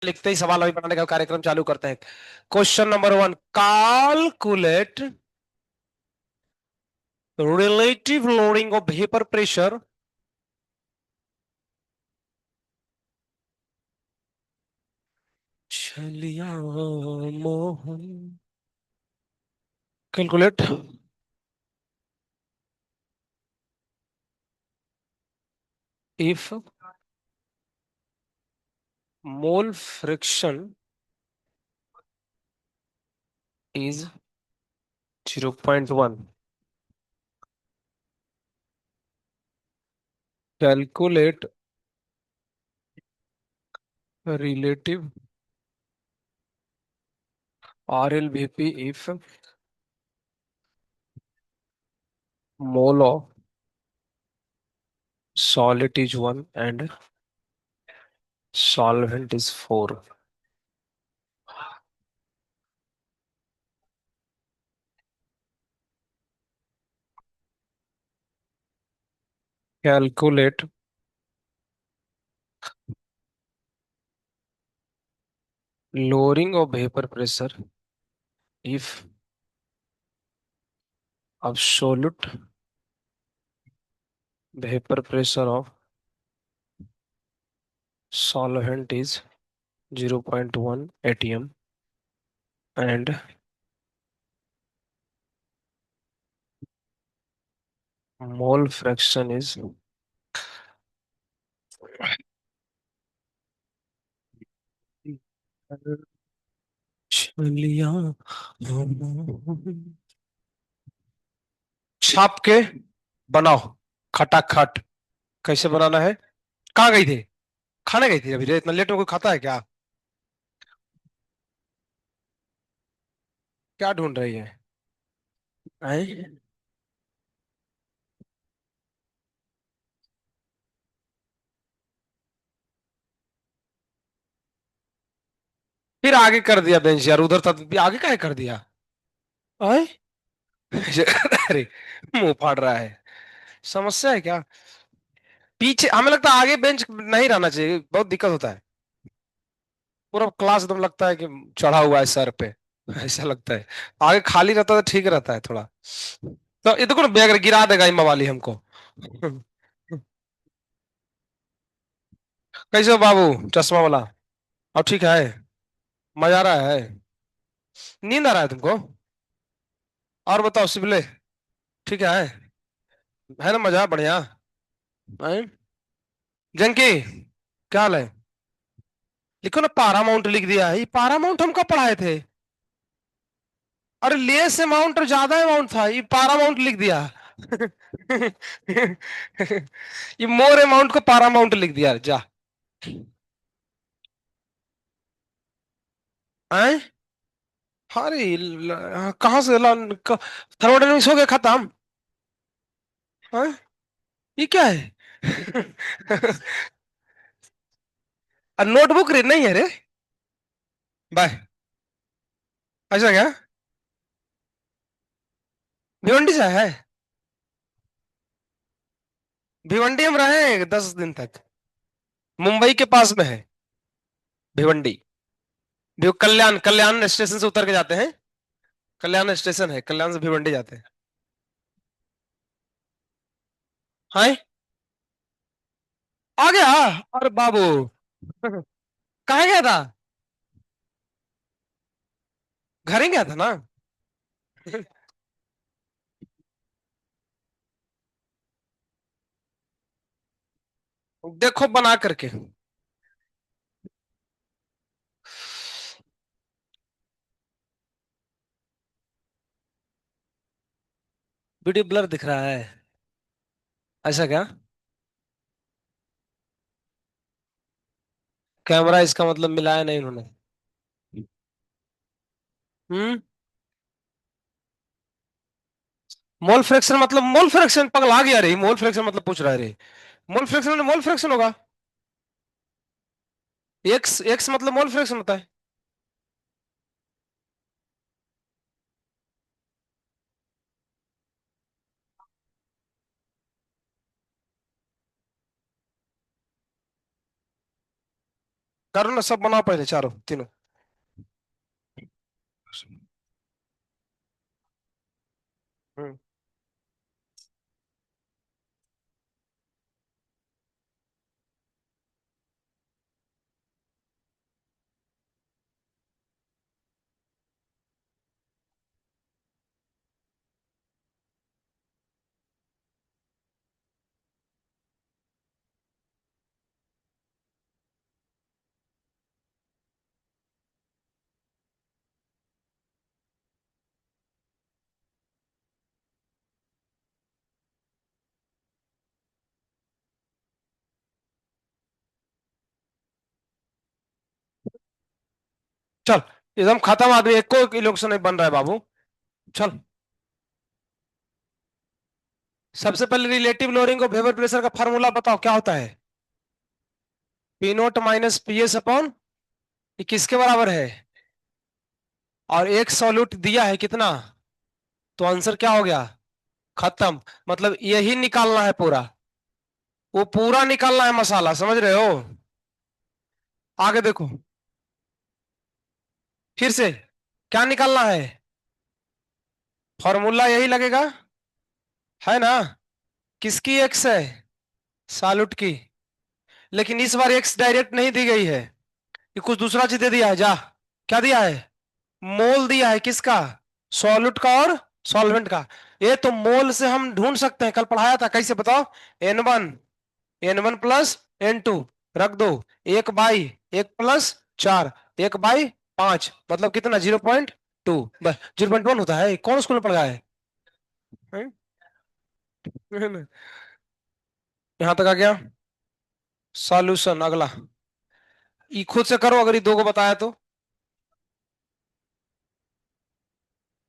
लिखते ही सवाल अभी बनाने का कार्यक्रम चालू करते हैं। Question number one, calculate relative lowering of vapour pressure छलिया मोहन। Calculate if mole fraction is 0.1। Calculate relative R L V P if mole of solid is 1 and solvent is 4। Calculate lowering of vapor pressure if absolute vapor pressure of solvent is 0.1 atm and mole fraction is छलिया छाप के बनाओ खटाखट। कैसे बनाना है? कहाँ गई थी? खाने गई थी अभी रे? इतना लेट में कोई खाता है क्या? क्या ढूंढ रही है? हैं? फिर आगे कर दिया बेंच यार, उधर था आगे काहे कर दिया? आए? अरे, मुंह फाड़ रहा है। समस्या है क्या? पीछे हमें लगता है आगे बेंच नहीं रहना चाहिए, बहुत दिक्कत होता है। पूरा क्लास एकदम लगता है कि चढ़ा हुआ है सर पे। ऐसा लगता है। आगे खाली रहता है तो ठीक रहता है थोड़ा। तो ये देखो ना, बैग गिरा देगा इम्मा वाली हमको। कैसे हो बाबू चश्मा वाला? अब ठीक है? मजा आ रहा है? नींद आ रहा है तुमको? और बताओ सिबले, ठीक है ना? मजा बढ़िया? हैं? जंकी, क्या हाल है? लिखो ना, पारामाउंट लिख दिया है। ये पारामाउंट हम कब पढ़ाए थे? अरे लेस अमाउंट और ज्यादा अमाउंट था, ये पारामाउंट लिख दिया। ये मोर अमाउंट को पारामाउंट लिख दिया जा। आए? अरे कहाँ से थर्मोडायनेमिक्स हो गया खत्म? हाँ? ये क्या है? नोटबुक रे नहीं है रे? बाय। ऐसा क्या? भिवंडी से है? भिवंडी हम रहे 10 दिन तक। मुंबई के पास में है भिवंडी। कल्याण, कल्याण स्टेशन से उतर के जाते हैं। कल्याण स्टेशन है, कल्याण से भिवंडी जाते हैं। हाँ? आ गया? अरे बाबू, कहाँ गया था? घर ही गया था ना? देखो बना करके। वीडियो ब्लर दिख रहा है? ऐसा क्या? कैमरा इसका मतलब मिलाया नहीं उन्होंने? हम्म। मोल फ्रैक्शन मतलब मोल फ्रैक्शन? पगला गया रे, मोल फ्रैक्शन मतलब पूछ रहा है रे? मोल फ्रैक्शन मोल फ्रैक्शन होगा। एक्स एक्स मतलब मोल फ्रैक्शन होता है। करो ना, सब बनाओ पहले चारों तीनों। हम्म। चल, एकदम खत्म आदमी, एक को इलेक्शन नहीं बन रहा है बाबू। चल, सबसे पहले relative lowering of vapour pressure का फार्मूला बताओ क्या होता है। P note minus P S upon, ये किसके बराबर है। और एक सॉल्यूट दिया है कितना, तो आंसर क्या हो गया, खत्म। मतलब यही निकालना है पूरा, वो पूरा निकालना है मसाला, समझ रहे हो। आगे देखो, फिर से क्या निकालना है, फॉर्मूला यही लगेगा, है ना। किसकी एक्स है, सॉल्यूट की। लेकिन इस बार एक्स डायरेक्ट नहीं दी गई है, ये कुछ दूसरा चीज दे दिया है, जा। क्या दिया है, मोल दिया है, किसका, सॉल्यूट का और सॉल्वेंट का। ये तो मोल से हम ढूंढ सकते हैं, कल पढ़ाया था, कैसे बताओ। N1 N1 + N2 रख दो, 1/1 + 4, 1/5, मतलब कितना, 0.2, बस 0.1 होता है, कौन स्कूल में पढ़ा है। हैं? यहां तक आ गया। सॉल्यूशन अगला, ये खुद से करो, अगर ये दो को बताया तो।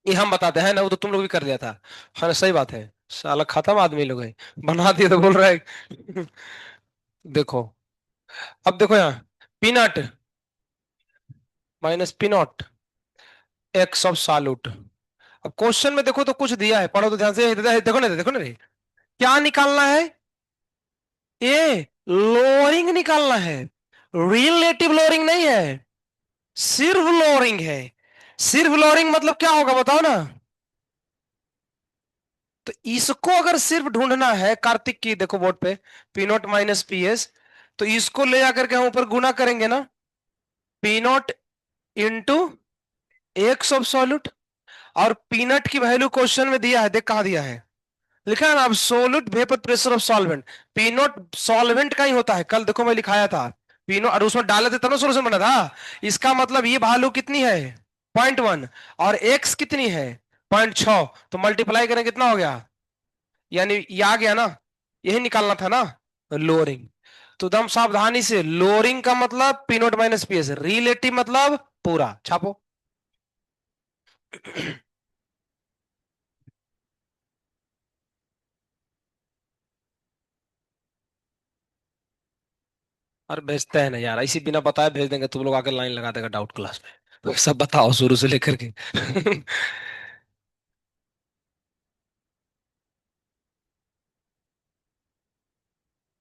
ये हम बताते हैं ना, वो तो तुम लोग भी कर लिया था। है ना, सही बात है। साला खत्म आदमी लोग है, बना दिए तो बोल रहा है। देखो, अब देखो यहाँ, पीनट माइनस पीनॉट एक्स ऑफ सालूट। अब क्वेश्चन में देखो तो कुछ दिया है, पढ़ो तो ध्यान से, देखो ना, देखो ना रे, क्या निकालना है, ये लोअरिंग निकालना है, रिलेटिव लोअरिंग नहीं है, सिर्फ लोअरिंग है। सिर्फ लोअरिंग मतलब क्या होगा बताओ ना। तो इसको अगर सिर्फ ढूंढना है कार्तिक की, देखो बोर्ड पे, P note minus P S, तो इसको ले जाकर के हम ऊपर गुना करेंगे ना, P note into x of solute. और पीनट की वैल्यू क्वेश्चन में दिया है, देख कहा दिया है, लिखा है ना, अब solute vapour pressure of solvent. P note solvent का ही होता है, कल देखो मैं लिखाया था। पी नोट, और उसमें डाले थे तब ना सोल्यूशन बना था। इसका मतलब ये वैल्यू कितनी है, 0.1, और एक्स कितनी है, 0.6, तो मल्टीप्लाई करें कितना हो गया, यानी ये आ गया ना, यही निकालना था ना, लोअरिंग। तो एकदम सावधानी से, लोअरिंग का मतलब P note minus P S, relative मतलब पूरा छापो। और भेजते हैं ना यार, इसी बिना बताए भेज देंगे, तुम लोग आकर लाइन लगा देगा डाउट क्लास में, तो सब बताओ शुरू से लेकर के।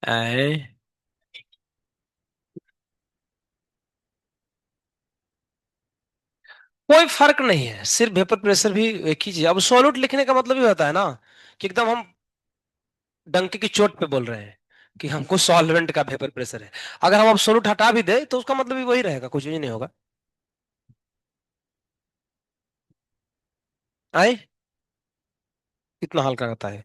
ऐ, कोई फर्क नहीं है, सिर्फ वेपर प्रेशर भी एक ही चीज। अब सॉल्यूट लिखने का मतलब ये होता है ना, कि एकदम हम डंके की चोट पे बोल रहे हैं कि हमको सॉल्वेंट का वेपर प्रेशर है। अगर हम अब सॉल्यूट हटा भी दे तो उसका मतलब भी वही रहेगा, कुछ भी नहीं होगा। आए, इतना हल्का रहता है,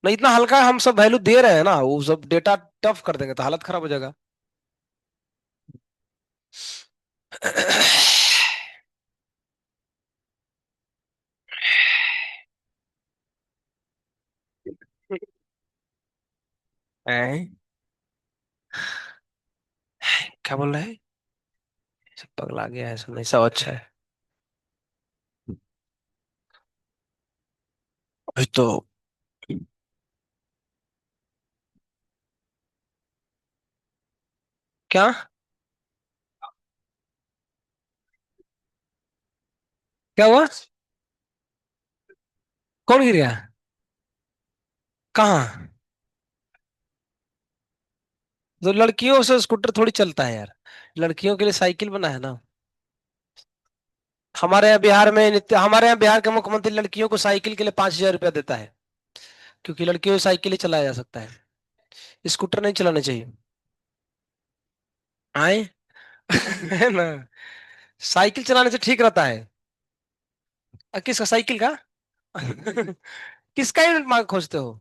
नहीं इतना हल्का हम सब वैल्यू दे रहे हैं ना, वो सब डेटा टफ कर देंगे तो हालत खराब हो जाएगा। हैं? क्या बोल रहे हैं, सब पगला गया है, सब नहीं, सब अच्छा है। अभी तो, क्या, क्या हुआ, कौन गिर गया, कहाँ। तो लड़कियों से स्कूटर थोड़ी चलता है यार, लड़कियों के लिए साइकिल बना है ना। हमारे यहाँ बिहार के मुख्यमंत्री लड़कियों को साइकिल के लिए 5,000 रुपया देता है, क्योंकि लड़कियों को साइकिल ही चलाया जा सकता है, स्कूटर नहीं चलाना चाहिए। आए। है ना। साइकिल चलाने से ठीक रहता है। किसका, साइकिल का? किसका यूनिट मांग खोजते हो?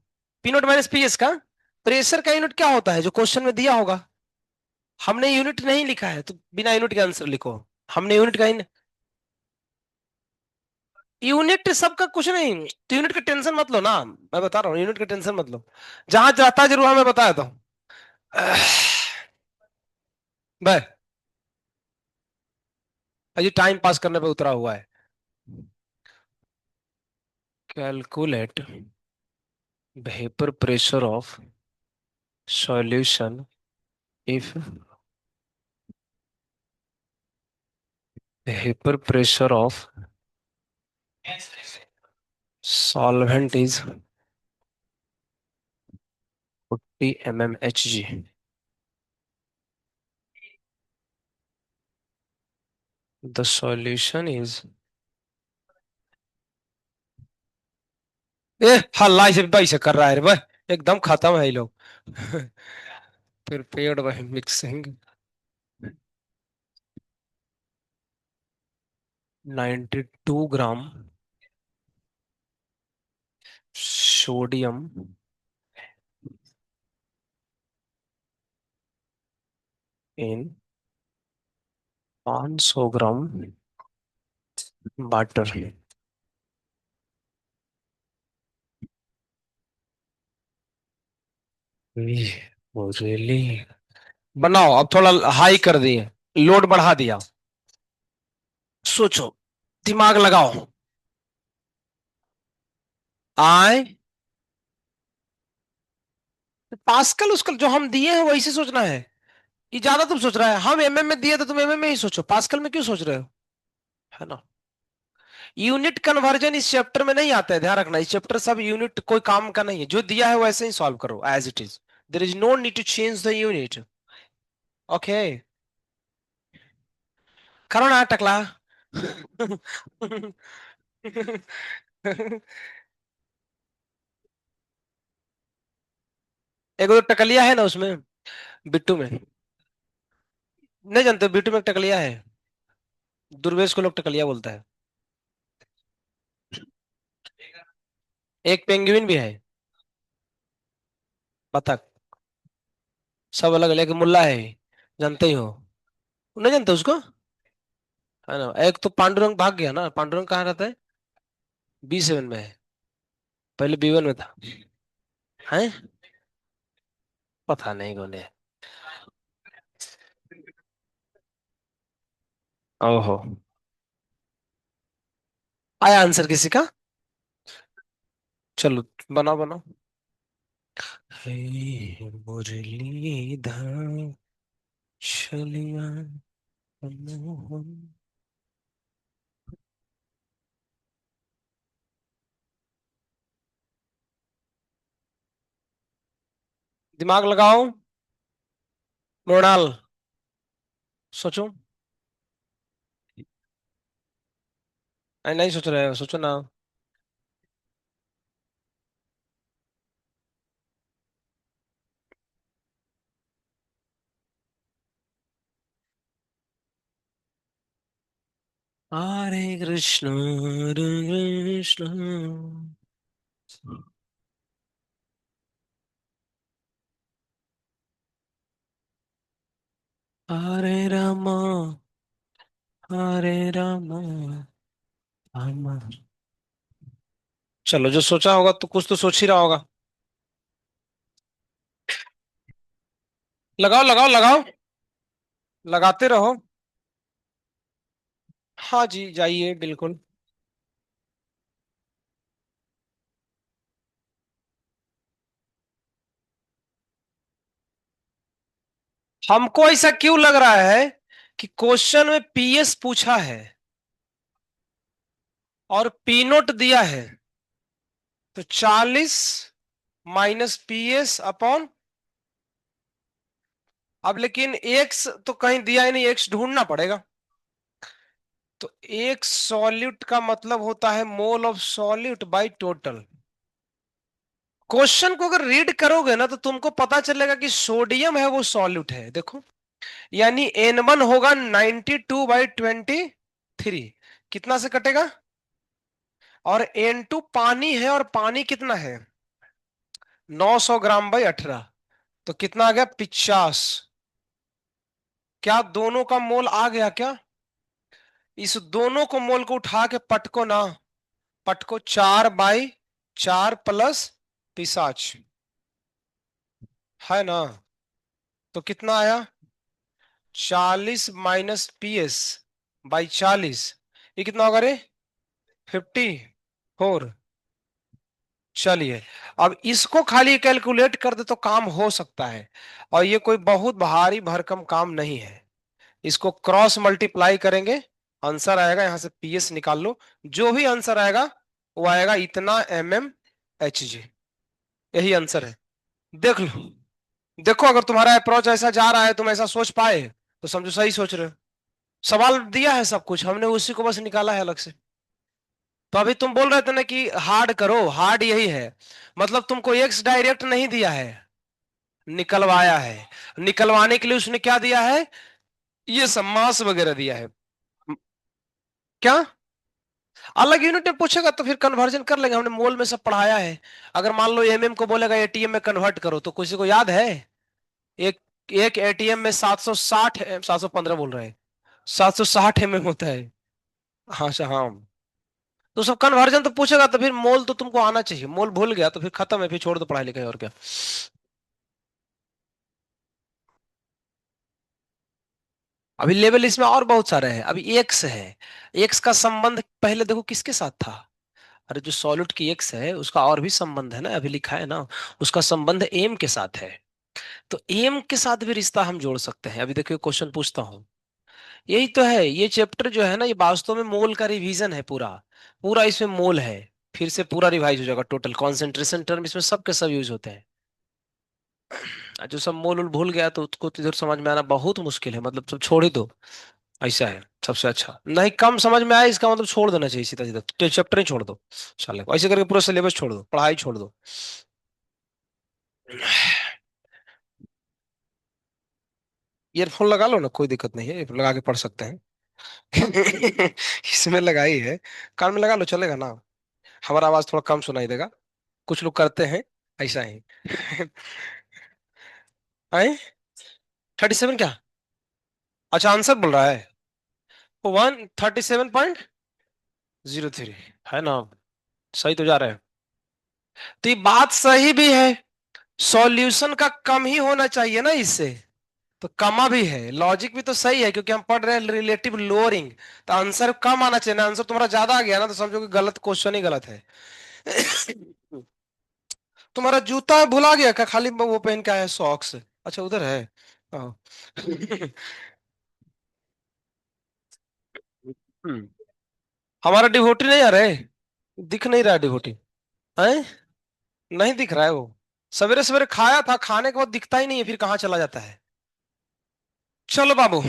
P note minus P S का? प्रेशर का यूनिट क्या होता है जो क्वेश्चन में दिया होगा? हमने यूनिट नहीं लिखा है तो बिना यूनिट के आंसर लिखो। हमने यूनिट का यूनिट सबका कुछ नहीं, तो यूनिट का टेंशन मत लो ना, मैं बता रहा हूँ, यूनिट का टेंशन मत लो। जहां जाता है जरूर हमें बताया तो। भाई, अजी टाइम पास करने पे उतरा हुआ है। Calculate vapour pressure of solution if vapour pressure of solvent is 40 mmHg. The solution is, ए हल्ला से भाई से कर रहा है रे भाई, एकदम खत्म है ये लोग। Prepared by mixing 92 gram sodium in 500 gram water. Really बनाओ, अब थोड़ा हाई कर दिए, लोड बढ़ा दिया। सोचो, दिमाग लगाओ। आए। पास्कल उसकल जो हम दिए हैं वैसे सोचना है, ये ज्यादा तुम सोच रहा है, हम एमएम में दिए तो तुम एमएम में ही सोचो, पास्कल में क्यों सोच रहे हो? है ना। यूनिट कन्वर्जन इस चैप्टर में नहीं आता है, ध्यान रखना, इस चैप्टर सब यूनिट कोई काम का नहीं है, जो दिया है वैसे ही सॉल्व करो as it is. There is no need to change the unit. Okay. करो ना टकला। एक तो टकलिया है ना उसमें, बिट्टू में। नहीं जानते, बिट्टू में एक टकलिया है, दुर्वेश को लोग टकलिया बोलता है। एक पेंगुइन भी है, बतख। सब अलग अलग, एक मुल्ला है, जानते ही हो। नहीं जानते उसको? है ना। एक तो पांडुरंग भाग गया ना, पांडुरंग कहाँ रहता है? B7 में है, पहले B1 में था। है। पता नहीं कौन है। ओहो। आया आंसर किसी का? चलो, बनाओ बनाओ। हे मुरलीधर चलिया मनोहर। दिमाग लगाओ। मृणाल, सोचो। नहीं सोच रहे हो, सोचो ना। हरे कृष्ण हरे कृष्ण। हरे रामा हरे रामा रामा। चलो, जो सोचा होगा तो कुछ तो सोच ही रहा होगा। लगाओ लगाओ लगाओ, लगाते रहो। हाँ जी, जाइए बिल्कुल। हमको ऐसा क्यों लग रहा है कि क्वेश्चन में पीएस पूछा है और पी नोट दिया है, तो 40 माइनस पीएस अपॉन अब लेकिन एक्स तो कहीं दिया ही नहीं, एक्स ढूंढना पड़ेगा। तो एक सॉल्यूट का मतलब होता है mole of solute by total. Question को अगर रीड करोगे ना तो तुमको पता चलेगा कि सोडियम है वो सॉल्यूट है, देखो। यानी N1 होगा 92/23। कितना से कटेगा? और N2 पानी है, और पानी कितना है? 900 ग्राम/18। तो कितना आ गया? 50। क्या दोनों का मोल आ गया क्या? इस दोनों को मोल को उठा के पटको ना। पटको 4/4 प्लस पिसाच, है ना? तो कितना आया? 40 - PS/40। ये कितना होगा रे? 54। चलिए, अब इसको खाली कैलकुलेट कर दे तो काम हो सकता है। और ये कोई बहुत भारी भरकम काम नहीं है। इसको क्रॉस मल्टीप्लाई करेंगे, आंसर आएगा, यहां से PS निकाल लो। जो भी आंसर आएगा वो आएगा इतना mmHg। यही आंसर है। देख लो। देखो, अगर तुम्हारा अप्रोच ऐसा जा रहा है, तुम ऐसा सोच पाए, तो समझो सही सोच रहे हो। सवाल दिया है सब कुछ, हमने उसी को बस निकाला है अलग से। तो अभी तुम बोल रहे थे ना कि हार्ड करो, हार्ड यही है। मतलब तुमको एक्स डायरेक्ट नहीं दिया है, निकलवाया है। निकलवाने के लिए उसने क्या दिया है? ये सब मास वगैरह दिया है। क्या? अलग यूनिट में पूछेगा तो फिर कन्वर्जन कर लेंगे, हमने मोल में सब पढ़ाया है। अगर मान लो को बोलेगा एटीएम में कन्वर्ट करो, तो किसी को याद है? एक एक एटीएम में 760, 715 बोल रहे हैं, 760 होता है। हाँ अच्छा, हाँ। तो सब कन्वर्जन तो पूछेगा, तो फिर मोल तो तुमको आना चाहिए। मोल भूल गया तो फिर खत्म है, फिर छोड़ दो पढ़ाई लिखाई, और क्या। अभी लेवल इसमें और बहुत सारे हैं। अभी एक्स है। एक्स का संबंध पहले देखो किसके साथ था। अरे जो सॉलिड की एक्स है उसका और भी संबंध है ना, अभी लिखा है ना। उसका संबंध एम के साथ है। तो एम के साथ भी रिश्ता हम जोड़ सकते हैं। अभी देखिए क्वेश्चन पूछता हूँ। यही तो है, ये चैप्टर जो है ना, ये वास्तव में मोल का रिवीजन है पूरा। पूरा इसमें मोल है। फिर से पूरा रिवाइज हो जाएगा, टोटल कॉन्सेंट्रेशन टर्म इसमें सब के सब यूज होते हैं। जो सब मोल उल भूल गया तो उसको तो इधर समझ में आना बहुत मुश्किल है, मतलब सब छोड़ ही दो। ऐसा है सबसे अच्छा। नहीं कम समझ में आया इसका मतलब छोड़ देना चाहिए, सीधा सीधा तो चैप्टर ही छोड़ दो। साले को ऐसे करके पूरा सिलेबस छोड़ दो, पढ़ाई छोड़ दो। ईयरफोन लगा लो ना, कोई दिक्कत नहीं है, लगा के पढ़ सकते हैं। इसमें लगाई है। कान में लगा लो, चलेगा ना। हमारा आवाज थोड़ा कम सुनाई देगा। कुछ लोग करते हैं ऐसा ही। आए? 37 क्या? अच्छा, आंसर बोल रहा है। 137.03, है ना? सही तो जा रहे हैं। तो ये बात सही भी है। सॉल्यूशन का कम ही होना चाहिए ना इससे। तो कमा भी है, लॉजिक भी तो सही है, क्योंकि हम पढ़ रहे हैं रिलेटिव लोअरिंग। तो आंसर कम आना चाहिए ना। आंसर तुम्हारा ज्यादा आ गया ना, तो समझो कि गलत क्वेश्चन ही गलत है। तुम्हारा जूता भुला गया क्या? खाली वो पहन के आया सॉक्स? अच्छा उधर है। हाँ। हम्म। हमारा डिवोटी नहीं आ रहा है। दिख नहीं रहा है डिवोटी। है? नहीं दिख रहा है वो। सवेरे सवेरे खाया था, खाने के बाद दिखता ही नहीं है, फिर कहाँ चला जाता है। चलो बाबू।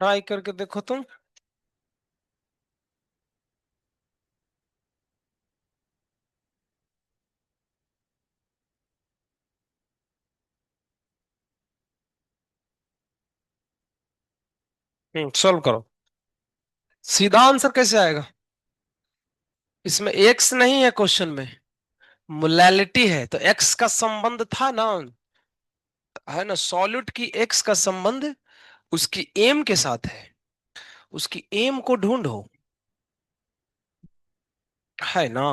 ट्राई करके देखो तुम। सॉल्व करो। सीधा आंसर कैसे आएगा? इसमें एक्स नहीं है क्वेश्चन में, मोलैलिटी है, तो एक्स का संबंध था ना, है ना, सॉल्यूट की एक्स का संबंध उसकी एम के साथ है, उसकी एम को ढूंढो। है ना।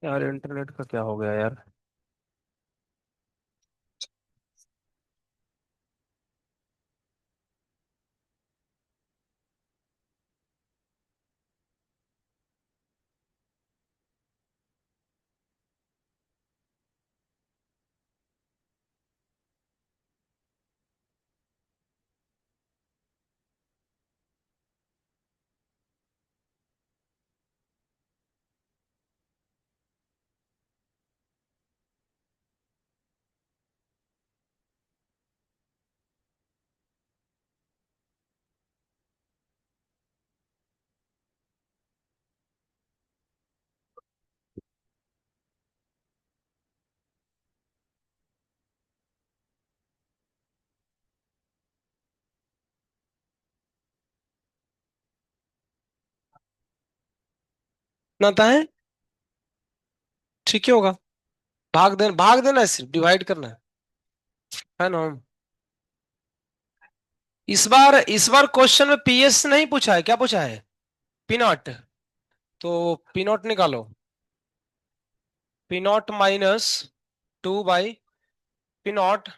यार इंटरनेट का क्या हो गया यार। ना था है, ठीक ही होगा। भाग देना है, सिर्फ डिवाइड करना है ना। इस बार क्वेश्चन में पीएस नहीं पूछा है, क्या पूछा है? P naught. तो पी नॉट निकालो। P naught minus 2 by P naught,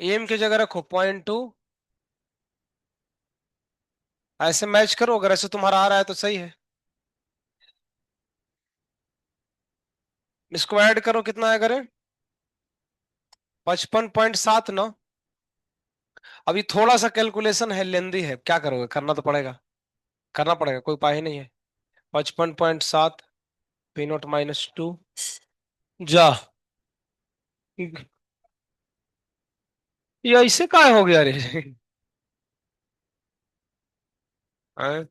M की जगह रखो 0.2। ऐसे मैच करो, अगर ऐसे तुम्हारा आ रहा है तो सही है। इसको ऐड करो, कितना है करें? 55.7 ना। अभी थोड़ा सा कैलकुलेशन है, लेंदी है, क्या करोगे, करना तो पड़ेगा। करना पड़ेगा, कोई उपाय ही नहीं है। 55.7, पी नॉट -2। जा। ये ऐसे का हो गया रे? हैं?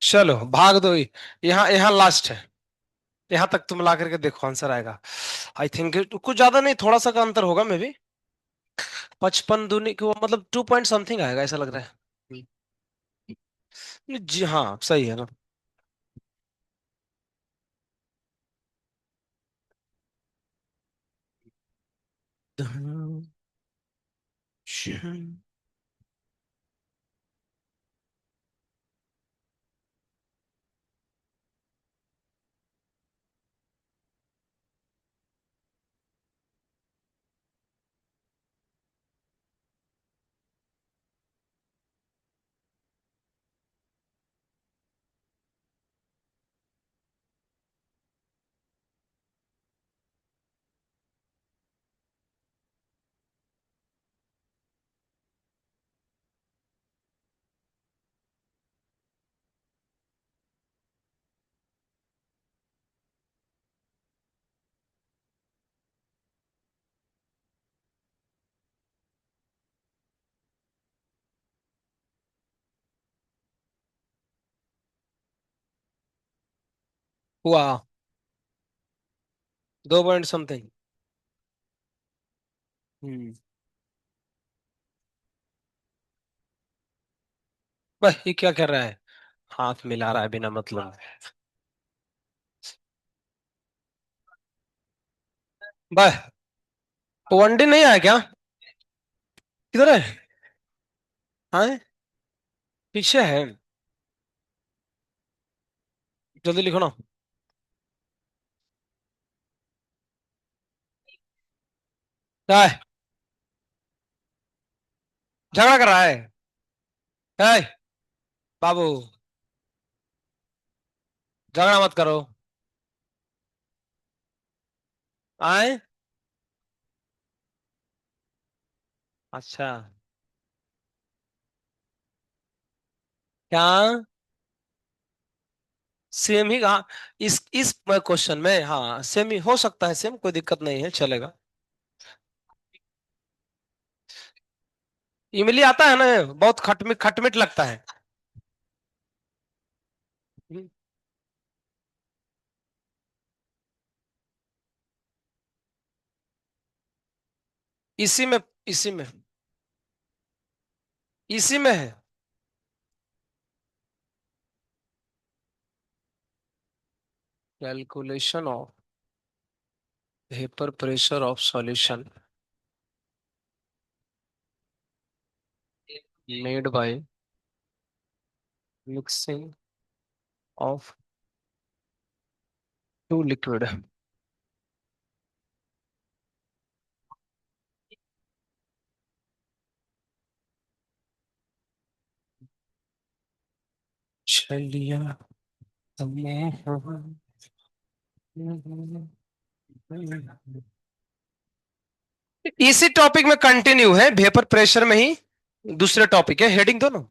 चलो भाग दो। यहाँ यहाँ लास्ट है। यहाँ तक तुम ला करके देखो, आंसर आएगा। आई थिंक कुछ ज्यादा नहीं, थोड़ा सा का अंतर होगा मे भी। 55 दूनी को मतलब 2 पॉइंट समथिंग आएगा, ऐसा लग रहा है। जी हाँ, सही है ना। हुआ 2 पॉइंट समथिंग। हम्म। भाई ये क्या कर रहा है? हाथ मिला रहा है बिना मतलब। भाई वनडे नहीं आया क्या? किधर है? हाँ, पीछे है। जल्दी लिखो ना। क्या है? झगड़ा कर रहा है? है बाबू, झगड़ा मत करो। आए। अच्छा। क्या? सेम ही, हाँ। इस क्वेश्चन में हाँ सेम ही हो सकता है, सेम कोई दिक्कत नहीं है, चलेगा। इमली आता है ना, बहुत खटमिट खटमिट लगता है। हम्म, इसी में, इसी में, इसी में है। Calculation of vapour pressure of solution made by mixing of two liquid. चलिए। इसी टॉपिक में कंटिन्यू है, वेपर प्रेशर में ही दूसरे टॉपिक है, हेडिंग दो ना।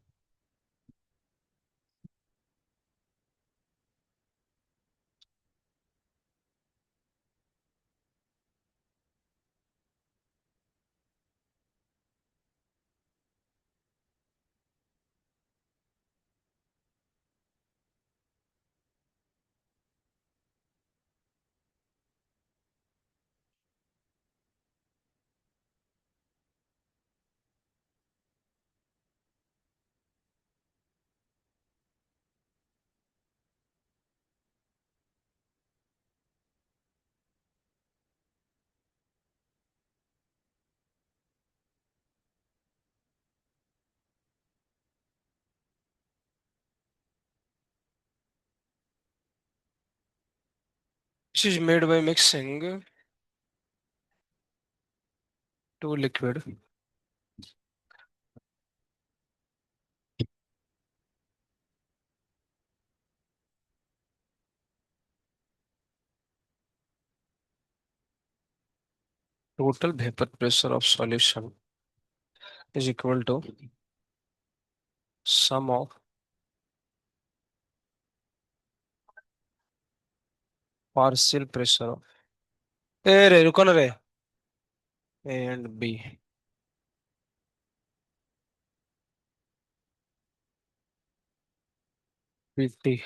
This is made by mixing two liquid. Total vapour pressure of solution is equal to sum of partial pressure of, ए रे रुको ना रे, ए एंड बी। पीटी।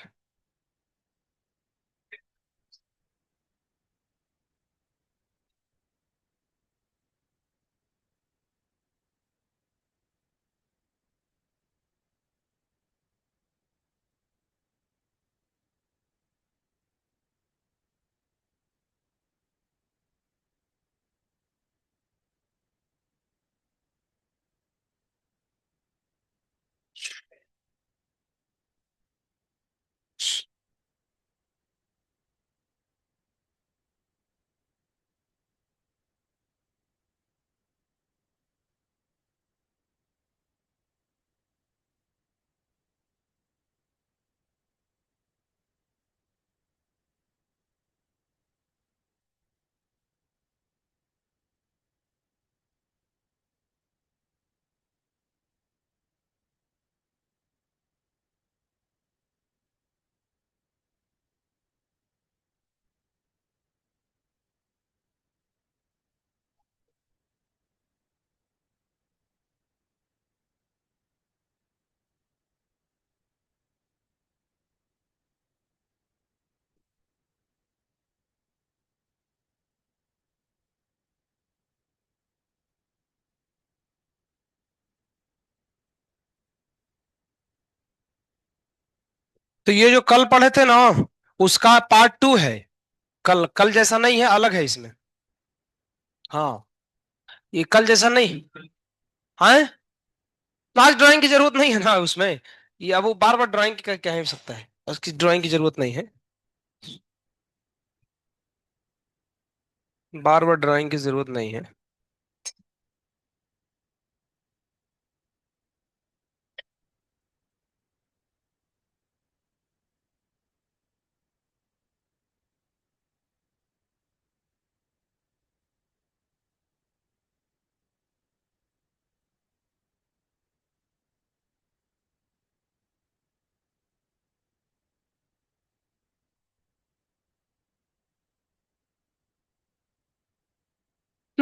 तो ये जो कल पढ़े थे ना, उसका पार्ट टू है। कल कल जैसा नहीं है, अलग है इसमें। हाँ, ये कल जैसा नहीं है। आज ड्राइंग की जरूरत नहीं है ना उसमें। ये अब वो बार बार ड्राइंग का क्या ही सकता है, उसकी ड्राइंग की जरूरत नहीं है। बार बार ड्राइंग की जरूरत नहीं है।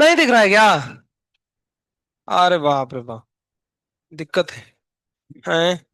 नहीं दिख रहा है क्या? अरे बाप रे बाप, दिक्कत है। हैं?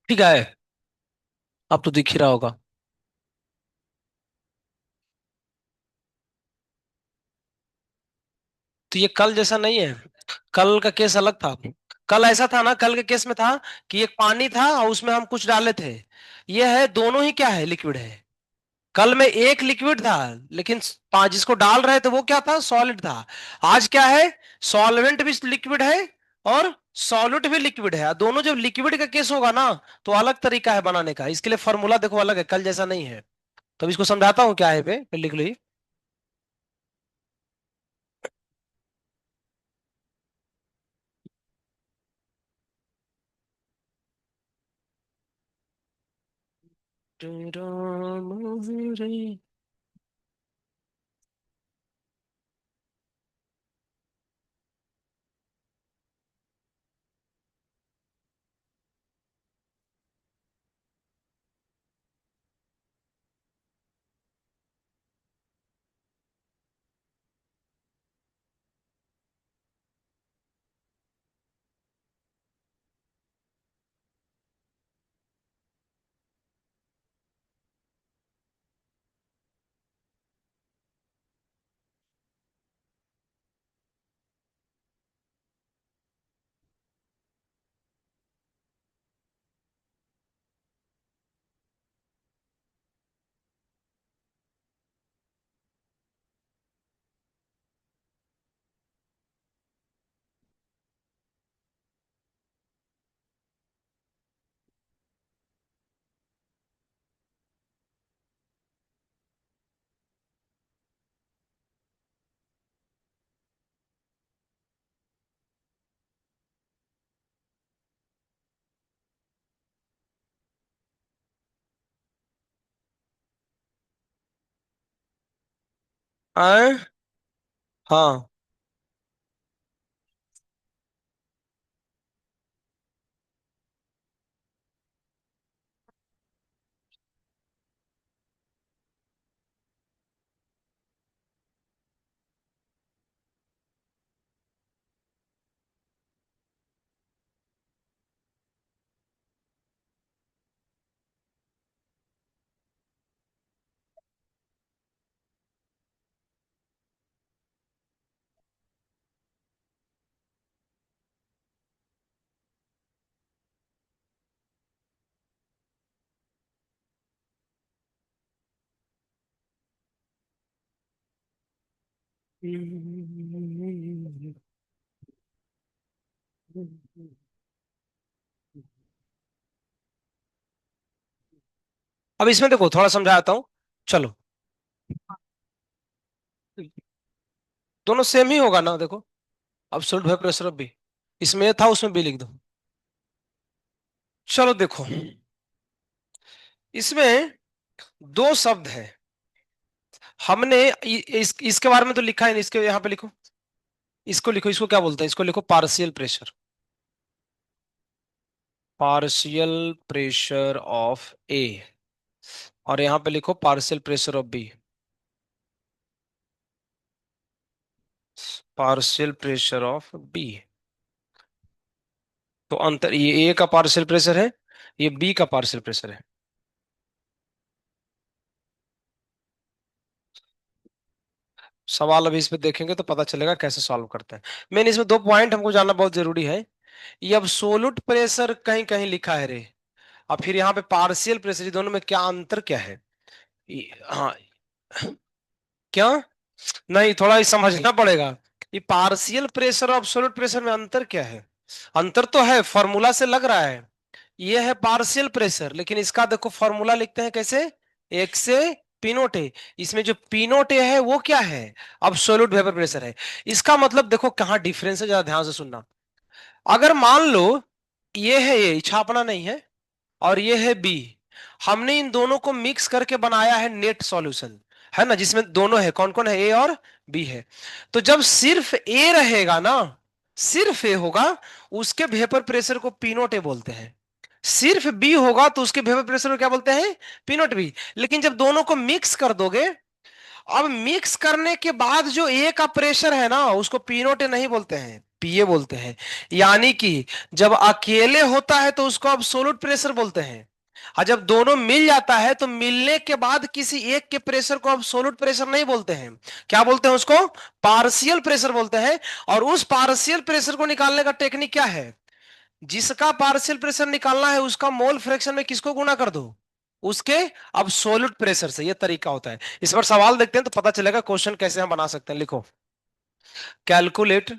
ठीक है, अब तो दिख ही रहा होगा। तो ये कल जैसा नहीं है। कल का केस अलग था। कल ऐसा था ना, कल के केस में था कि एक पानी था और उसमें हम कुछ डाले थे। ये है दोनों ही क्या है, लिक्विड है। कल में एक लिक्विड था, लेकिन जिसको डाल रहे थे वो क्या था, सॉलिड था। आज क्या है, सॉल्वेंट भी लिक्विड है और सॉल्यूट भी लिक्विड है। दोनों जब लिक्विड का केस होगा ना, तो अलग तरीका है बनाने का। इसके लिए फॉर्मूला देखो अलग है, कल जैसा नहीं है। तो इसको समझाता हूँ क्या है पे, फिर लिख लो। आए? हाँ। अब इसमें देखो थोड़ा समझाता हूँ। चलो, दोनों सेम ही होगा ना, देखो। अब सोल्ट है प्रेशर ऑफ बी, इसमें था उसमें बी लिख दो। चलो देखो, इसमें दो शब्द है। हमने इसके बारे में तो लिखा है नहीं, इसके यहाँ पे लिखो। इसको लिखो, इसको क्या बोलते हैं, इसको लिखो partial pressure. Partial pressure of A, और यहाँ पे लिखो partial pressure of B. Partial pressure of B. तो अंतर, ये ए का पार्शियल प्रेशर है, ये बी का पार्शियल प्रेशर है। सवाल अभी इस पे देखेंगे तो पता चलेगा कैसे सॉल्व करते हैं। मेन इसमें दो पॉइंट हमको जानना बहुत जरूरी है। ये अब सोलुट प्रेशर कहीं कहीं लिखा है रे, और फिर यहाँ पे पार्शियल प्रेशर, दोनों में क्या अंतर क्या है? हाँ। क्या? नहीं, थोड़ा ये समझना पड़ेगा। ये पार्शियल प्रेशर और एब्सोल्यूट प्रेशर में अंतर क्या है? अंतर तो है, फॉर्मूला से लग रहा है। ये है पार्शियल प्रेशर, लेकिन इसका देखो फॉर्मूला लिखते हैं कैसे, एक से पिनोट ए, इसमें जो पिनोट ए है वो क्या है, अब्सोल्यूट वेपर प्रेशर है। इसका मतलब देखो कहाँ डिफरेंस है, जरा ध्यान से सुनना। अगर मान लो ये है, ये छापना नहीं है, और ये है बी, हमने इन दोनों को मिक्स करके बनाया है नेट सॉल्यूशन, है ना, जिसमें दोनों है, कौन कौन है, ए और बी है। तो जब सिर्फ ए रहेगा ना, सिर्फ ए होगा, उसके वेपर प्रेशर को पी नोट ए बोलते हैं। सिर्फ बी होगा तो उसके वेपर प्रेशर को क्या बोलते हैं, पी नोट बी। लेकिन जब दोनों को मिक्स कर दोगे, अब मिक्स करने के बाद जो ए का प्रेशर है ना, उसको पी नोट ए नहीं बोलते हैं, पीए बोलते हैं। यानी कि जब अकेले होता है तो उसको अब्सोल्यूट प्रेशर बोलते हैं, और जब दोनों मिल जाता है तो मिलने के बाद किसी एक के प्रेशर को अब्सोल्यूट प्रेशर नहीं बोलते हैं, क्या बोलते हैं उसको, पार्शियल प्रेशर बोलते हैं। और उस पार्शियल प्रेशर को निकालने का टेक्निक क्या है, जिसका पार्शियल प्रेशर निकालना है उसका मोल फ्रैक्शन में किसको गुणा कर दो, उसके अब्सोल्यूट प्रेशर से। यह तरीका होता है। इस पर सवाल देखते हैं तो पता चलेगा क्वेश्चन कैसे हम बना सकते हैं। लिखो, calculate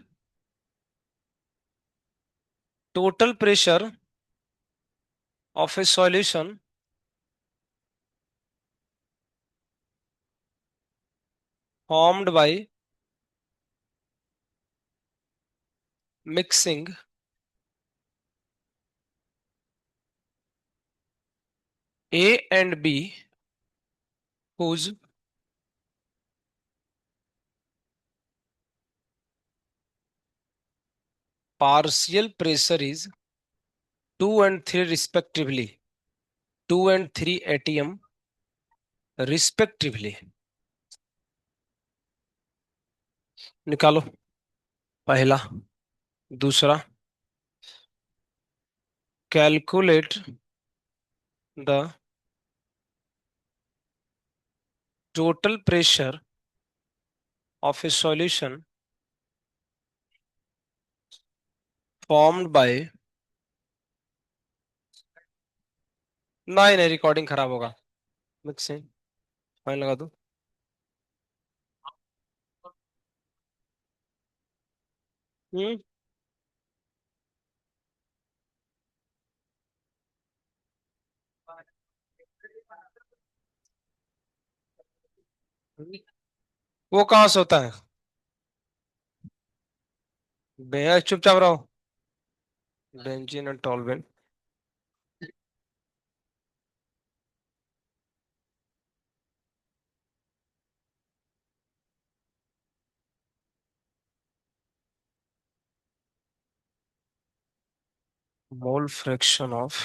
total pressure of a solution formed by mixing A and B whose partial pressure is 2 and 3 respectively, 2 and 3 atm respectively। निकालो, पहला, दूसरा, calculate the total pressure of a solution formed by, नहीं नहीं रिकॉर्डिंग खराब होगा, mixing, fine लगा दो। हम्म, वो कहाँ से होता है, बेहद चुपचाप रहो, benzene and toluene. Mole fraction of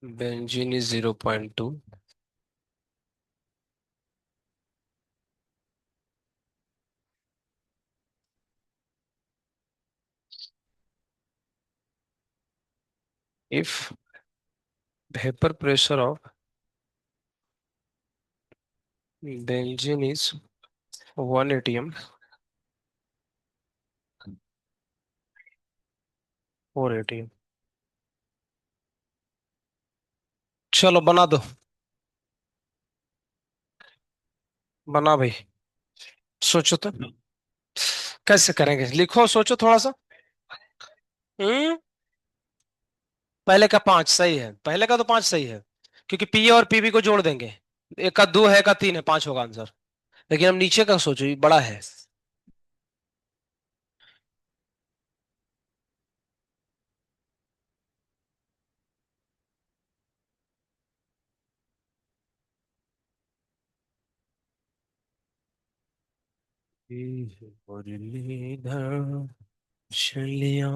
benzene is 0.2 if vapor pressure of benzene is 1 atm, 4 atm। चलो बना दो, बना भाई, सोचो तो कैसे करेंगे, लिखो, सोचो थोड़ा सा। हम्म, पहले का 5 सही है, पहले का तो 5 सही है, क्योंकि पी और पीबी को जोड़ देंगे, एक का 2 है, एक का 3 है, 5 होगा आंसर। लेकिन हम नीचे का सोचो, ये बड़ा है। मुरलीधर चलिया।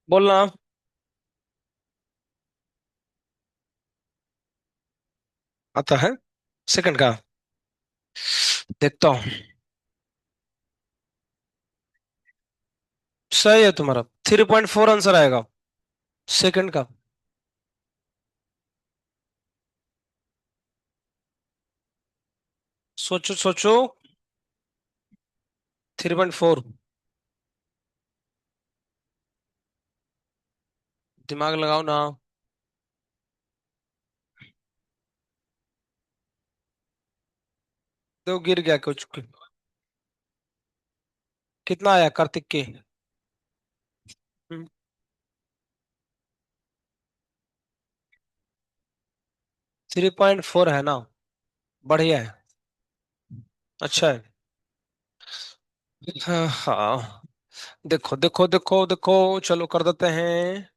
बोलना। आता है सेकंड का। देखता हूँ। सही है तुम्हारा। 3.4 आंसर आएगा सेकंड का। सोचो सोचो। 3.4। दिमाग लगाओ ना। तो गिर गया कुछ। कितना आया कार्तिक के? 3.4 है ना? बढ़िया है। अच्छा है। हाँ हाँ। देखो देखो देखो देखो। चलो कर देते हैं।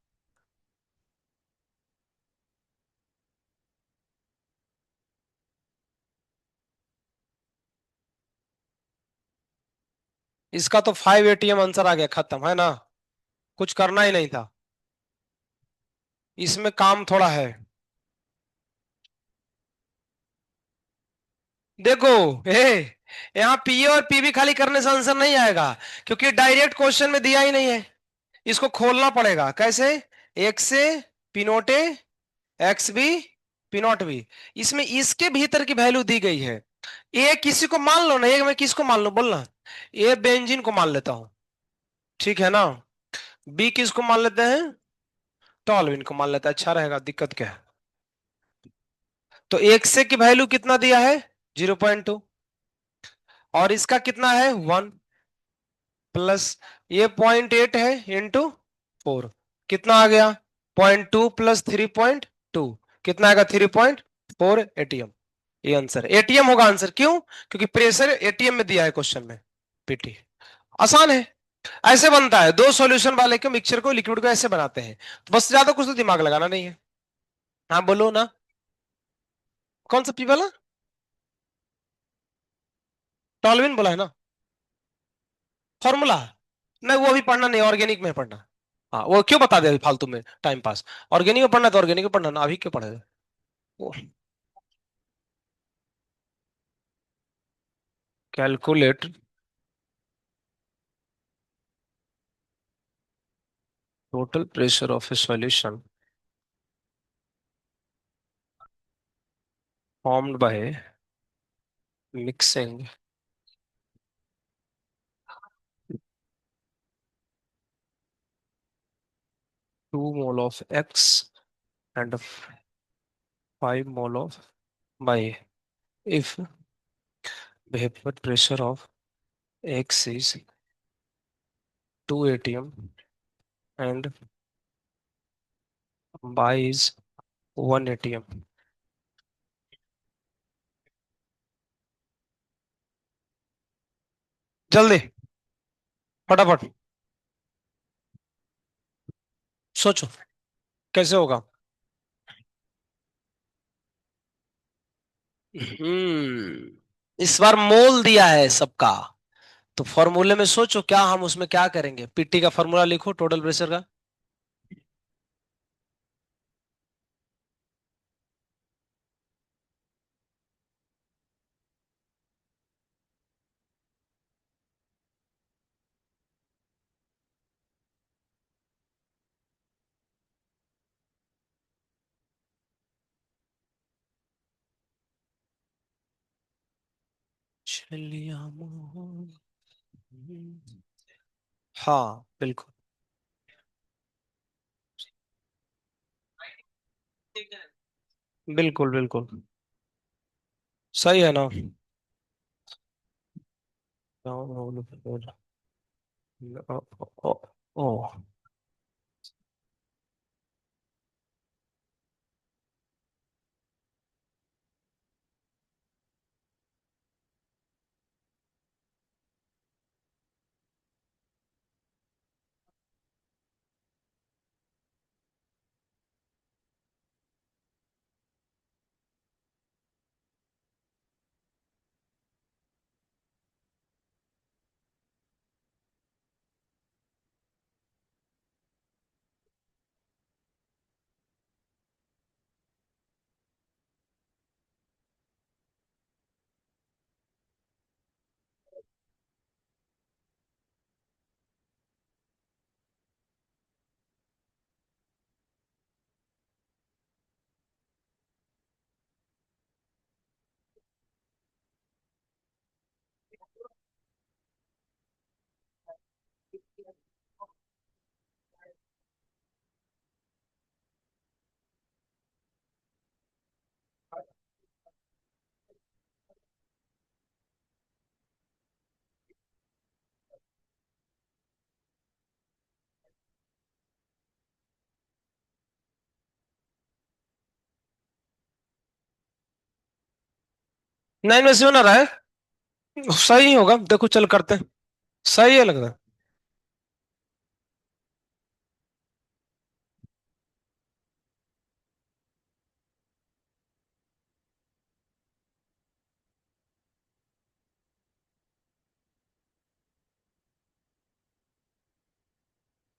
इसका तो 5 ATM आंसर आ गया, खत्म है ना? कुछ करना ही नहीं था। इसमें काम थोड़ा है। देखो, ए यहाँ पी और पीबी खाली करने से आंसर नहीं आएगा, क्योंकि डायरेक्ट क्वेश्चन में दिया ही नहीं है। इसको खोलना पड़ेगा कैसे। एक से पिनोट ए, एक्स बी पिनोट बी। इसमें इसके भीतर की वैल्यू दी गई है। ए किसी को मान लो ना, एक मैं किसको मान लो बोलना। ए बेंजीन को मान लेता हूं। ठीक है ना? बी किसको मान लेते हैं? टॉल्विन को मान लेता है। अच्छा रहेगा, दिक्कत क्या है? तो एक से की वैल्यू कितना दिया है? 0.2। और इसका कितना है? 1। प्लस ये 0.8 है इंटू 4। कितना आ गया? 0.2 प्लस 3.2। कितना आएगा? 3.4 ATM। ये आंसर एटीएम होगा। आंसर क्यों? क्योंकि प्रेशर एटीएम में दिया है क्वेश्चन में। पीटी। आसान है। ऐसे बनता है, दो सॉल्यूशन वाले के मिक्सचर को, लिक्विड को ऐसे बनाते हैं। तो बस ज्यादा कुछ तो दिमाग लगाना नहीं है। हाँ बोलो ना। कौन सा पी वाला? टॉलविन बोला है ना? फॉर्मूला? नहीं, वो अभी पढ़ना नहीं, ऑर्गेनिक में पढ़ना। हाँ, वो क्यों बता दे अभी फालतू में टाइम पास। ऑर्गेनिक में पढ़ना तो ऑर्गेनिक में पढ़ना ना, अभी क्यों पढ़े? Calculate total pressure of a solution formed by mixing 2 mole of X and 5 mole of Y if vapor pressure of X is 2 ATM and Y is 1 ATM। जल्दी, फटाफट सोचो कैसे होगा। इस बार मोल दिया है सबका। तो फॉर्मूले में सोचो, क्या हम उसमें क्या करेंगे? पीटी का फॉर्मूला लिखो टोटल प्रेशर का। चलिया मोहन। हाँ बिल्कुल। बिल्कुल बिल्कुल। सही है ना? ओ, ओ, ओ, 9 में 7 आ रहा है। सही होगा, देखो चल करते हैं। सही है लग रहा है।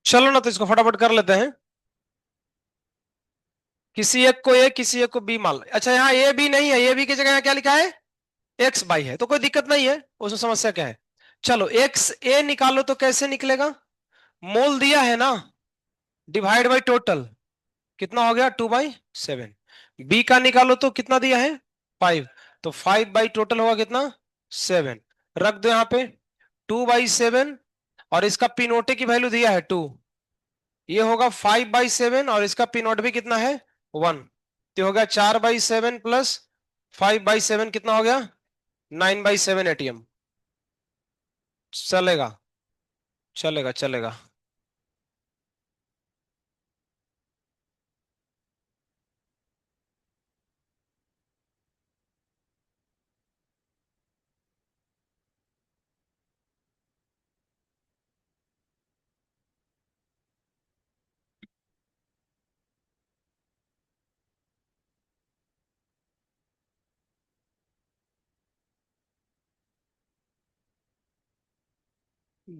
चलो ना, तो इसको फटाफट कर लेते हैं। किसी एक को ए, किसी एक को बी मान लो। अच्छा, यहाँ ए बी नहीं है, ए बी की जगह यहाँ क्या लिखा है? एक्स बाई है, तो कोई दिक्कत नहीं है। उसमें समस्या क्या है? चलो, एक्स ए निकालो तो कैसे निकलेगा? मोल दिया है ना, डिवाइड बाई टोटल। कितना हो गया? 2/7। बी का निकालो तो कितना दिया है? 5। तो 5/, टोटल होगा कितना? 7। रख दो यहाँ पे। 2/7। और इसका पिनोटे की वैल्यू दिया है 2। ये होगा 5/7, और इसका पिनोट भी कितना है? 1। तो हो गया 4/7 प्लस 5/7, कितना हो गया? 9/7 एटीएम। चलेगा, चलेगा, चलेगा।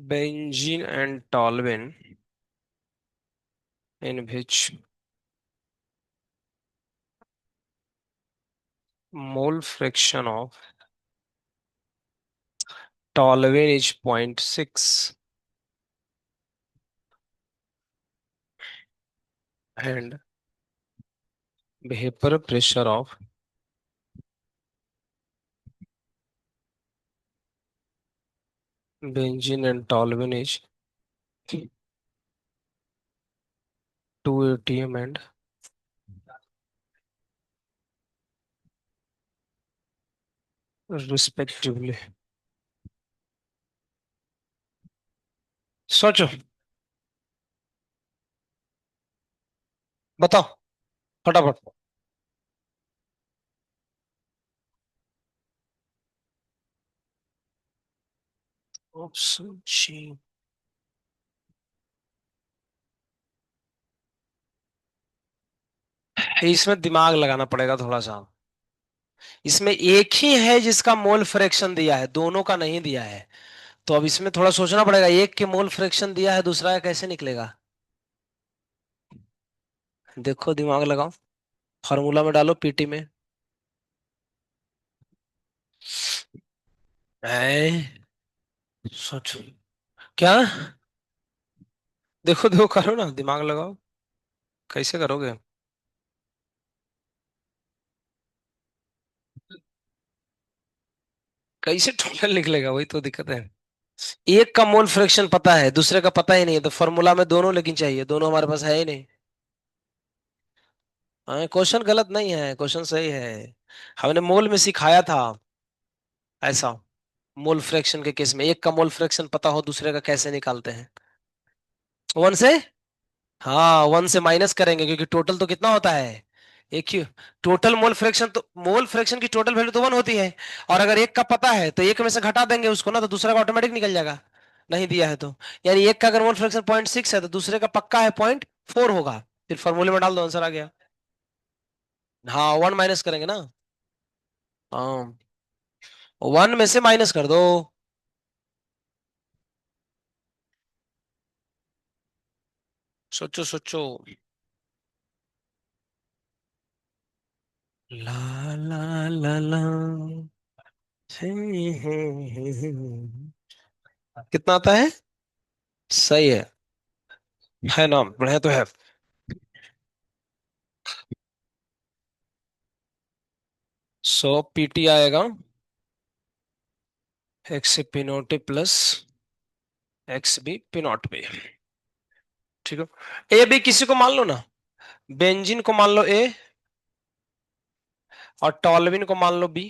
Benzene and toluene in which mole fraction of toluene is 0.6 and vapor pressure of benzene and toluene is 2 atm and respectively। सोचो, बताओ फटाफट। Option C. इसमें दिमाग लगाना पड़ेगा थोड़ा सा। इसमें एक ही है जिसका मोल फ्रैक्शन दिया है, दोनों का नहीं दिया है। तो अब इसमें थोड़ा सोचना पड़ेगा, एक के मोल फ्रैक्शन दिया है, दूसरा का कैसे निकलेगा? देखो, दिमाग लगाओ। फार्मूला में डालो, पीटी में। है। सोचो। क्या? देखो देखो, करो ना, दिमाग लगाओ। कैसे करोगे? कैसे टोटल निकलेगा, वही तो दिक्कत है। एक का मोल फ्रैक्शन पता है, दूसरे का पता ही नहीं है, तो फॉर्मूला में दोनों लेकिन चाहिए, दोनों हमारे पास है ही नहीं। हाँ, क्वेश्चन गलत नहीं है, क्वेश्चन सही है। हमने मोल में सिखाया था ऐसा। मोल फ्रैक्शन के केस में एक का मोल फ्रैक्शन पता हो, दूसरे का कैसे निकालते हैं? 1 से। हाँ, 1 से माइनस करेंगे, क्योंकि टोटल तो कितना होता है? एक ही। टोटल मोल फ्रैक्शन, तो मोल फ्रैक्शन की टोटल वैल्यू तो 1 होती है। और अगर एक का पता है तो एक में से घटा देंगे उसको ना, तो दूसरा का ऑटोमेटिक निकल जाएगा। नहीं दिया है तो। यानी एक का अगर मोल फ्रैक्शन 0.6 है, तो दूसरे का पक्का है 0.4 होगा। फिर फॉर्मूले में डाल दो, आंसर आ गया। हाँ, 1 माइनस करेंगे ना। हाँ, 1 में से माइनस कर दो। सोचो सोचो। ला ला ला ला। कितना आता है? सही है ना, बढ़िया तो है। 100 पीटी आएगा। X P naught A plus X B P naught B. ठीक है। ए बी किसी को मान लो ना। बेंजीन को मान लो ए, और टॉल्विन को मान लो बी।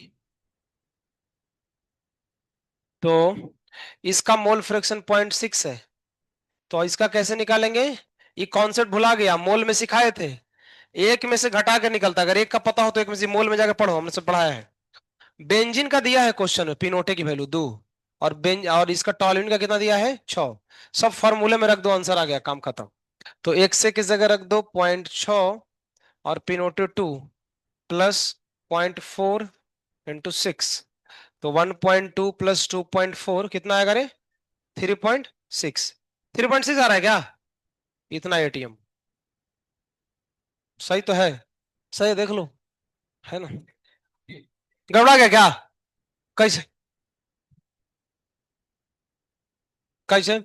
तो इसका मोल फ्रैक्शन 0.6 है। तो इसका कैसे निकालेंगे? ये कॉन्सेप्ट भुला गया, मोल में सिखाए थे। एक में से घटा के निकलता, अगर एक का पता हो तो एक में से मोल में जाकर पढ़ो, हमने सब पढ़ाया है। बेंजीन का दिया है क्वेश्चन में, पिनोटे की वैल्यू 2, और और इसका टॉल्यूइन का कितना दिया है 6। सब फॉर्मूले में रख दो, आंसर आ गया, काम खत्म। तो एक से किस जगह रख दो, 0.6, और पिनोटे 2 प्लस 0.4 इंटू 6, तो 1.2 प्लस 2.4 कितना आएगा रे, 3.6। 3.6 आ रहा है क्या, इतना एटीएम। सही तो है, सही है, देख लो, है ना। गड़बड़ा गया क्या, कैसे, कैसे।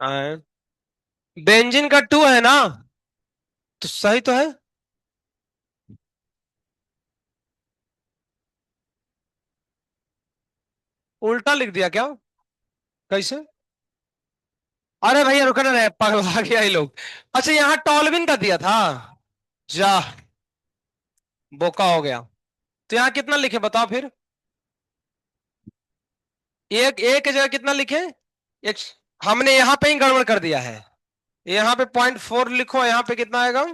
हाँ, बेंजीन का 2 है ना, तो सही तो है। उल्टा लिख दिया क्या, कैसे। अरे भैया रुको ना रे, पगला गया ये लोग। अच्छा, यहाँ टॉलविन का दिया था, जा, बोका हो गया। तो यहाँ कितना लिखे बताओ फिर, एक एक की जगह कितना लिखे, एक। हमने यहाँ पे ही गड़बड़ कर दिया है, यहाँ पे 0.4 लिखो, यहाँ पे कितना आएगा,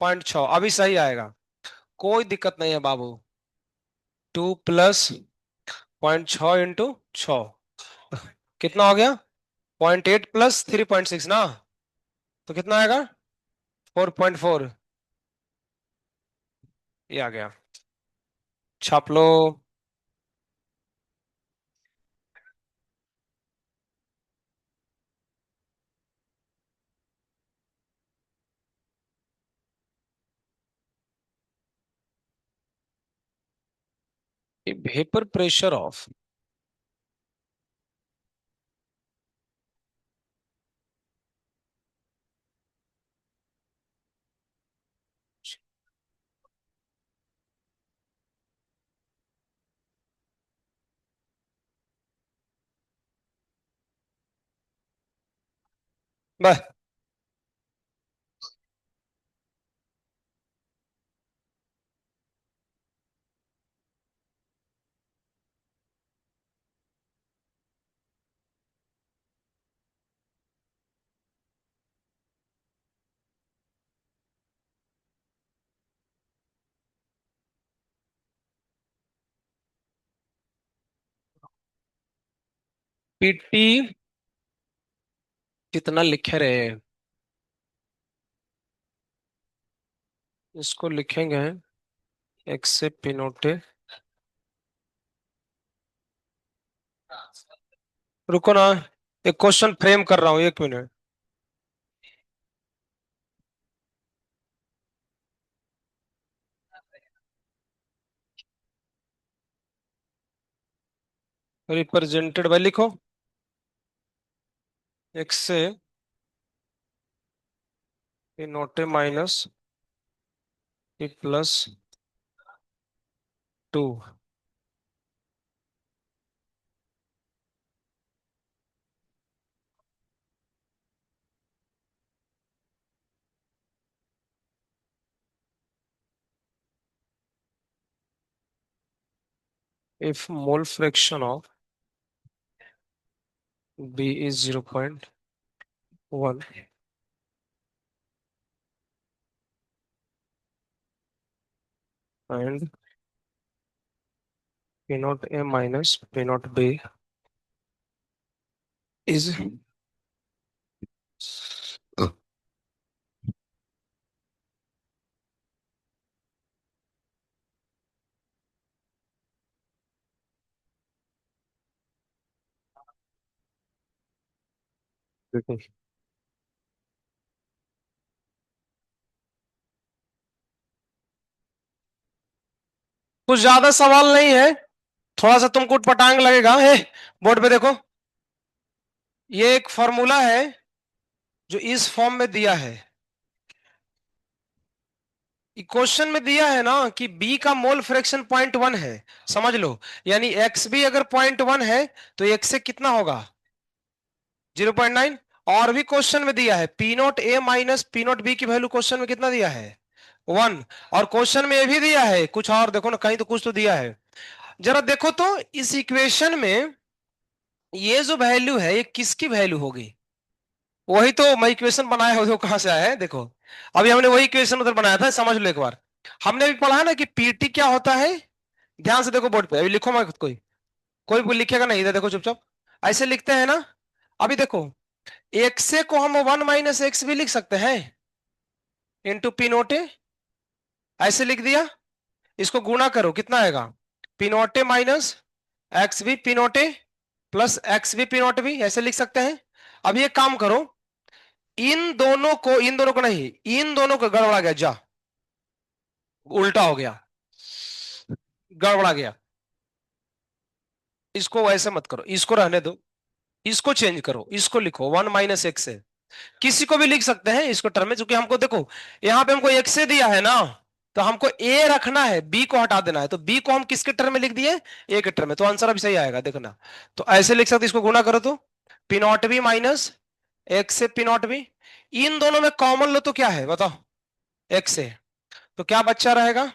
0.6, अभी सही आएगा, कोई दिक्कत नहीं है बाबू। 2 प्लस 0.6 इंटू 6, कितना हो गया, 0.8 प्लस 3.6 ना, तो कितना आएगा, 4.4, ये आ गया, छाप लो। वेपर प्रेशर ऑफ, बस। पीटी कितना लिखे रहे, इसको लिखेंगे एक से पिनोटे। रुको ना, एक क्वेश्चन फ्रेम कर रहा हूँ, 1 मिनट। रिप्रेजेंटेड बाय लिखो, एक से P naught A minus +2, if mole fraction of B is 0.1 and P naught A minus P naught B is, कुछ ज्यादा सवाल नहीं है, थोड़ा सा तुमको उटपटांग लगेगा, है। बोर्ड पे देखो, ये एक फॉर्मूला है जो इस फॉर्म में दिया है, क्वेश्चन में दिया है ना कि बी का मोल फ्रैक्शन 0.1 है, समझ लो। यानी एक्स बी अगर 0.1 है, तो एक्स से कितना होगा, 0.9। और भी क्वेश्चन में दिया है पी नोट ए माइनस पी नोट बी की वैल्यू, क्वेश्चन में कितना दिया है, 1। और क्वेश्चन में ये भी दिया है कुछ और, देखो ना कहीं तो कुछ तो दिया है, जरा देखो तो इस इक्वेशन में ये जो वैल्यू है ये किसकी वैल्यू होगी, वही तो मैं इक्वेशन बनाया है, वो कहाँ से आया है देखो। अभी हमने वही इक्वेशन उधर बनाया था, समझ लो एक बार। हमने भी पढ़ा है ना कि पीटी क्या होता है। ध्यान से देखो बोर्ड पे, अभी लिखो मत कोई। कोई लिखेगा नहीं, इधर देखो चुपचाप। ऐसे लिखते हैं ना। अभी देखो, एक्स को हम 1 - एक्स भी लिख सकते हैं, इंटू पी नोटे। ऐसे लिख दिया। इसको गुणा करो, कितना आएगा? पी नोटे माइनस एक्स भी पी नोटे प्लस एक्स भी पी नोट भी, ऐसे लिख सकते हैं। अब ये काम करो, इन दोनों को नहीं, इन दोनों को गड़बड़ा गया जा, उल्टा हो गया, गड़बड़ा गया। इसको वैसे मत करो, इसको रहने दो। इसको चेंज करो, इसको लिखो 1 - एक्स है। किसी को भी लिख सकते हैं इसको टर्म में, क्योंकि हमको देखो, यहां पे हमको एक्स से दिया है ना, तो हमको ए रखना है, बी को हटा देना है। तो बी को हम किसके टर्म में लिख दिए? ए के टर्म में, तो आंसर अभी सही आएगा देखना। तो ऐसे लिख सकते, इसको गुणा करो तो P not be minus x से पी नॉट बी। इन दोनों में कॉमन लो तो क्या है बताओ? एक्स से। तो क्या बच्चा रहेगा?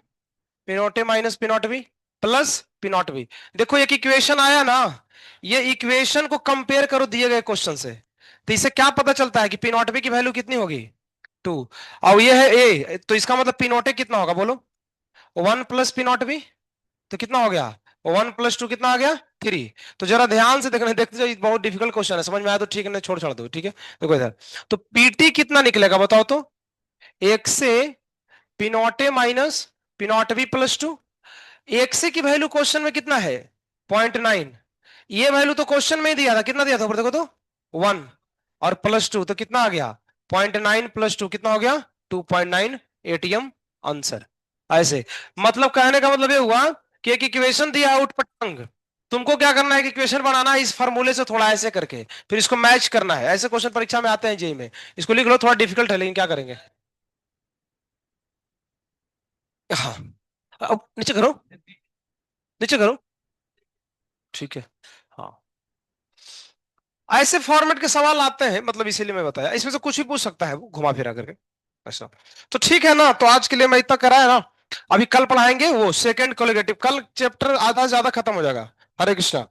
P naught A minus P naught B plus P naught B. देखो एक इक्वेशन आया ना, ये इक्वेशन को कंपेयर करो दिए गए क्वेश्चन से। तो इससे क्या पता चलता है कि पिनोट बी की वैल्यू कितनी होगी? 2। और ये है ए, तो इसका मतलब पिनोटे कितना होगा बोलो? 1 + पिनोट बी। तो कितना हो गया? 1 + 2 कितना आ गया? 3। तो जरा ध्यान से देखना, देखते जाओ, बहुत डिफिकल्ट क्वेश्चन है, समझ में आया तो ठीक है, नहीं छोड़ छोड़ दो, ठीक है। देखो इधर, तो पीटी कितना निकलेगा बताओ तो? एक से P naught A minus P naught B plus 2। X की वैल्यू क्वेश्चन में कितना है? 0.9। ये वैल्यू तो क्वेश्चन में ही दिया था, कितना दिया था ऊपर देखो तो? 1। और प्लस 2 तो कितना आ गया? 0.9 + 2 कितना हो गया? 2.9 एटीएम आंसर। ऐसे, मतलब कहने का मतलब ये हुआ कि एक इक्वेशन दिया है उठपटांग, तुमको क्या करना है कि इक्वेशन बनाना है इस फार्मूले से थोड़ा ऐसे करके, फिर इसको मैच करना है। ऐसे क्वेश्चन परीक्षा में आते हैं जेई में। इसको लिख लो, थोड़ा डिफिकल्ट है लेकिन क्या करेंगे। हाँ, अब नीचे करो, नीचे करो। ठीक है। हाँ, ऐसे फॉर्मेट के सवाल आते हैं, मतलब इसीलिए मैं बताया, इसमें से कुछ भी पूछ सकता है वो घुमा फिरा करके। ऐसा। तो ठीक है ना, तो आज के लिए मैं इतना करा है ना। अभी कल पढ़ाएंगे वो सेकंड कोलिगेटिव, कल चैप्टर आधा से ज्यादा खत्म हो जाएगा। हरे कृष्णा।